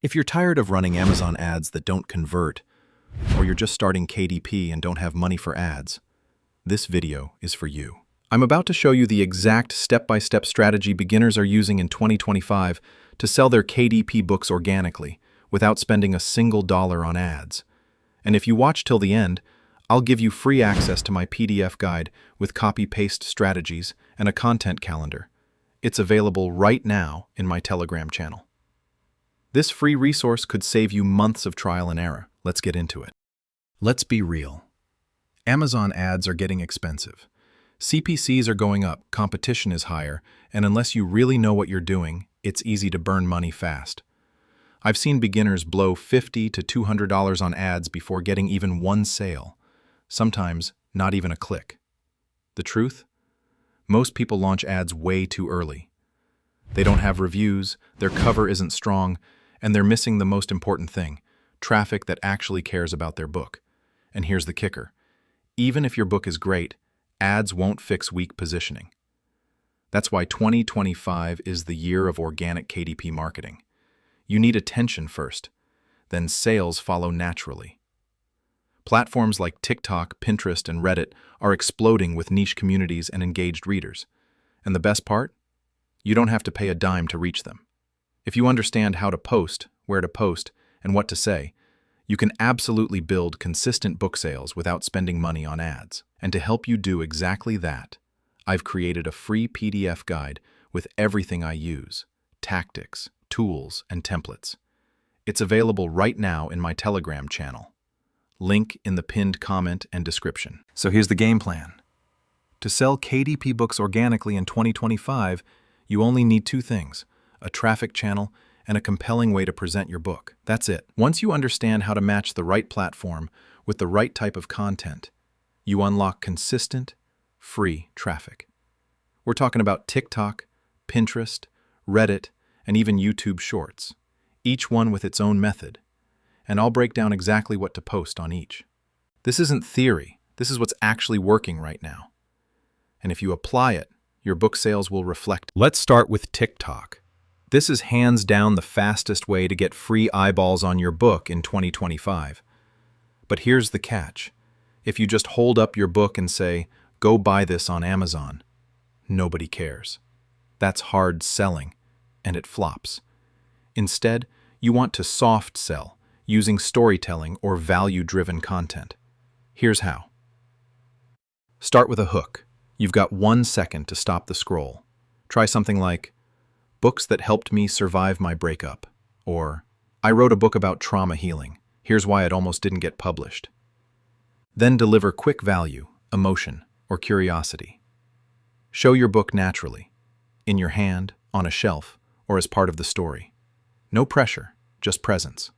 If you're tired of running Amazon ads that don't convert, or you're just starting KDP and don't have money for ads, this video is for you. I'm about to show you the exact step-by-step strategy beginners are using in 2025 to sell their KDP books organically without spending a single dollar on ads. And if you watch till the end, I'll give you free access to my PDF guide with copy-paste strategies and a content calendar. It's available right now in my Telegram channel. This free resource could save you months of trial and error. Let's get into it. Let's be real. Amazon ads are getting expensive. CPCs are going up, competition is higher, and unless you really know what you're doing, it's easy to burn money fast. I've seen beginners blow $50 to $200 on ads before getting even one sale. Sometimes not even a click. The truth? Most people launch ads way too early. They don't have reviews, their cover isn't strong, and they're missing the most important thing, traffic that actually cares about their book. And here's the kicker. Even if your book is great, ads won't fix weak positioning. That's why 2025 is the year of organic KDP marketing. You need attention first, then sales follow naturally. Platforms like TikTok, Pinterest, and Reddit are exploding with niche communities and engaged readers. And the best part? You don't have to pay a dime to reach them. If you understand how to post, where to post, and what to say, you can absolutely build consistent book sales without spending money on ads. And to help you do exactly that, I've created a free PDF guide with everything I use, tactics, tools, and templates. It's available right now in my Telegram channel. Link in the pinned comment and description. So here's the game plan. To sell KDP books organically in 2025, you only need two things: a traffic channel and a compelling way to present your book. That's it. Once you understand how to match the right platform with the right type of content, you unlock consistent, free traffic. We're talking about TikTok, Pinterest, Reddit, and even YouTube Shorts, each one with its own method. And I'll break down exactly what to post on each. This isn't theory. This is what's actually working right now. And if you apply it, your book sales will reflect. Let's start with TikTok. This is hands down the fastest way to get free eyeballs on your book in 2025. But here's the catch. If you just hold up your book and say, "Go buy this on Amazon," nobody cares. That's hard selling, and it flops. Instead, you want to soft sell, using storytelling or value-driven content. Here's how. Start with a hook. You've got 1 second to stop the scroll. Try something like, "Books that helped me survive my breakup," or "I wrote a book about trauma healing. Here's why it almost didn't get published." Then deliver quick value, emotion, or curiosity. Show your book naturally, in your hand, on a shelf, or as part of the story. No pressure, just presence.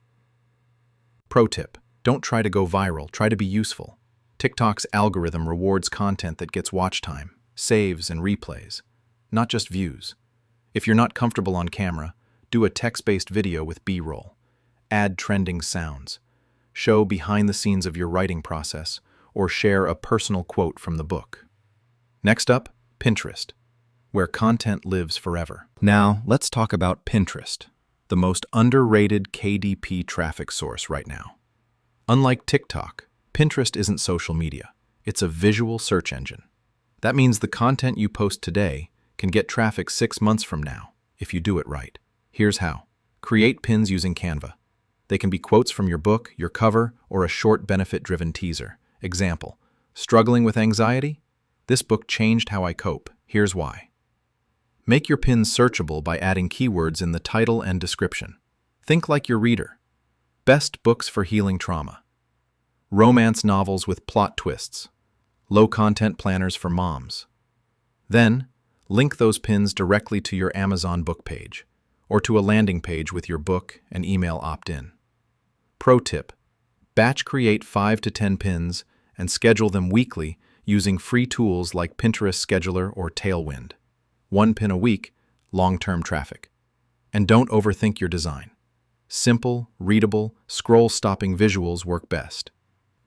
Pro tip: don't try to go viral, try to be useful. TikTok's algorithm rewards content that gets watch time, saves, and replays, not just views. If you're not comfortable on camera, do a text-based video with B-roll. Add trending sounds. Show behind the scenes of your writing process, or share a personal quote from the book. Next up, Pinterest, where content lives forever. Now, let's talk about Pinterest, the most underrated KDP traffic source right now. Unlike TikTok, Pinterest isn't social media. It's a visual search engine. That means the content you post today can get traffic 6 months from now, if you do it right. Here's how. Create pins using Canva. They can be quotes from your book, your cover, or a short benefit-driven teaser. Example: struggling with anxiety? This book changed how I cope. Here's why. Make your pins searchable by adding keywords in the title and description. Think like your reader. Best books for healing trauma. Romance novels with plot twists. Low-content planners for moms. Then, link those pins directly to your Amazon book page, or to a landing page with your book and email opt-in. Pro tip: batch create 5 to 10 pins and schedule them weekly using free tools like Pinterest Scheduler or Tailwind. 1 pin a week, long-term traffic. And don't overthink your design. Simple, readable, scroll-stopping visuals work best.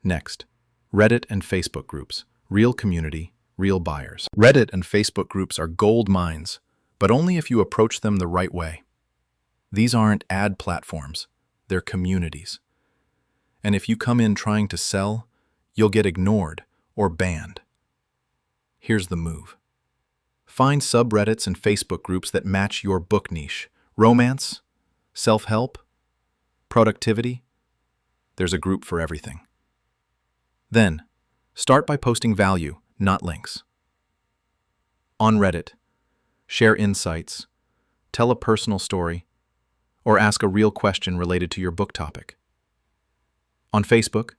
Next, Reddit and Facebook groups. Real community, real buyers. Reddit and Facebook groups are gold mines, but only if you approach them the right way. These aren't ad platforms, they're communities. And if you come in trying to sell, you'll get ignored or banned. Here's the move. Find subreddits and Facebook groups that match your book niche. Romance, self-help, productivity. There's a group for everything. Then, start by posting value, not links. On Reddit, share insights, tell a personal story, or ask a real question related to your book topic. On Facebook,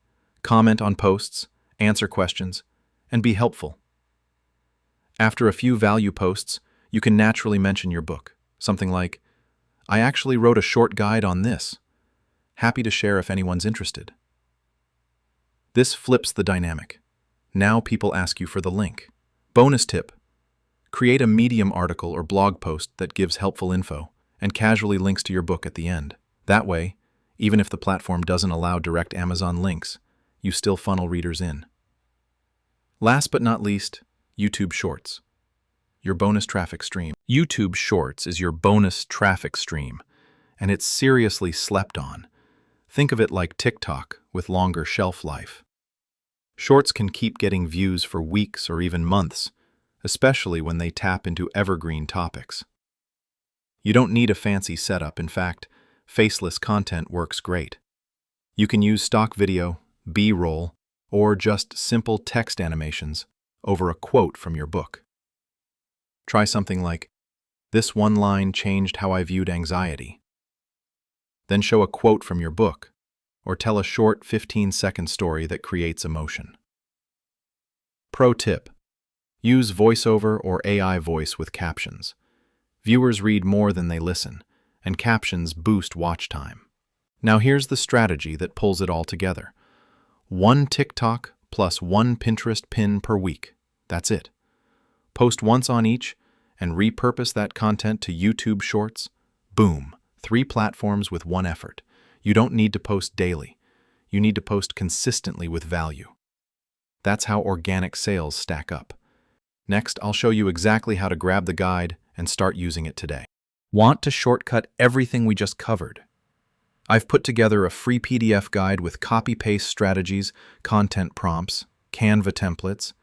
comment on posts, answer questions, and be helpful. After a few value posts, you can naturally mention your book. Something like, "I actually wrote a short guide on this. Happy to share if anyone's interested." This flips the dynamic. Now people ask you for the link. Bonus tip: create a Medium article or blog post that gives helpful info and casually links to your book at the end. That way, even if the platform doesn't allow direct Amazon links, you still funnel readers in. Last but not least, YouTube Shorts, your bonus traffic stream. YouTube Shorts is your bonus traffic stream, and it's seriously slept on. Think of it like TikTok with longer shelf life. Shorts can keep getting views for weeks or even months, especially when they tap into evergreen topics. You don't need a fancy setup. In fact, faceless content works great. You can use stock video, B-roll, or just simple text animations over a quote from your book. Try something like, "This one line changed how I viewed anxiety." Then show a quote from your book, or tell a short 15-second story that creates emotion. Pro tip: use voiceover or AI voice with captions. Viewers read more than they listen, and captions boost watch time. Now here's the strategy that pulls it all together. 1 TikTok plus 1 Pinterest pin per week. That's it. Post once on each and repurpose that content to YouTube Shorts. Boom. 3 platforms with 1 effort. You don't need to post daily. You need to post consistently with value. That's how organic sales stack up. Next, I'll show you exactly how to grab the guide and start using it today. Want to shortcut everything we just covered? I've put together a free PDF guide with copy-paste strategies, content prompts, Canva templates,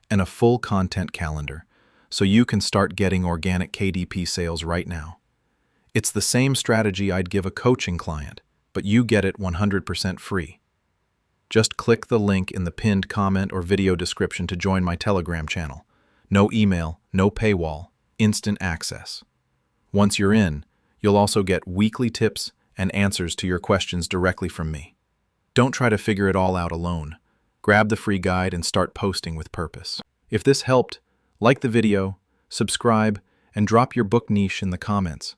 and a full content calendar, so you can start getting organic KDP sales right now. It's the same strategy I'd give a coaching client, but you get it 100% free. Just click the link in the pinned comment or video description to join my Telegram channel. No email, no paywall, instant access. Once you're in, you'll also get weekly tips and answers to your questions directly from me. Don't try to figure it all out alone. Grab the free guide and start posting with purpose. If this helped, like the video, subscribe, and drop your book niche in the comments.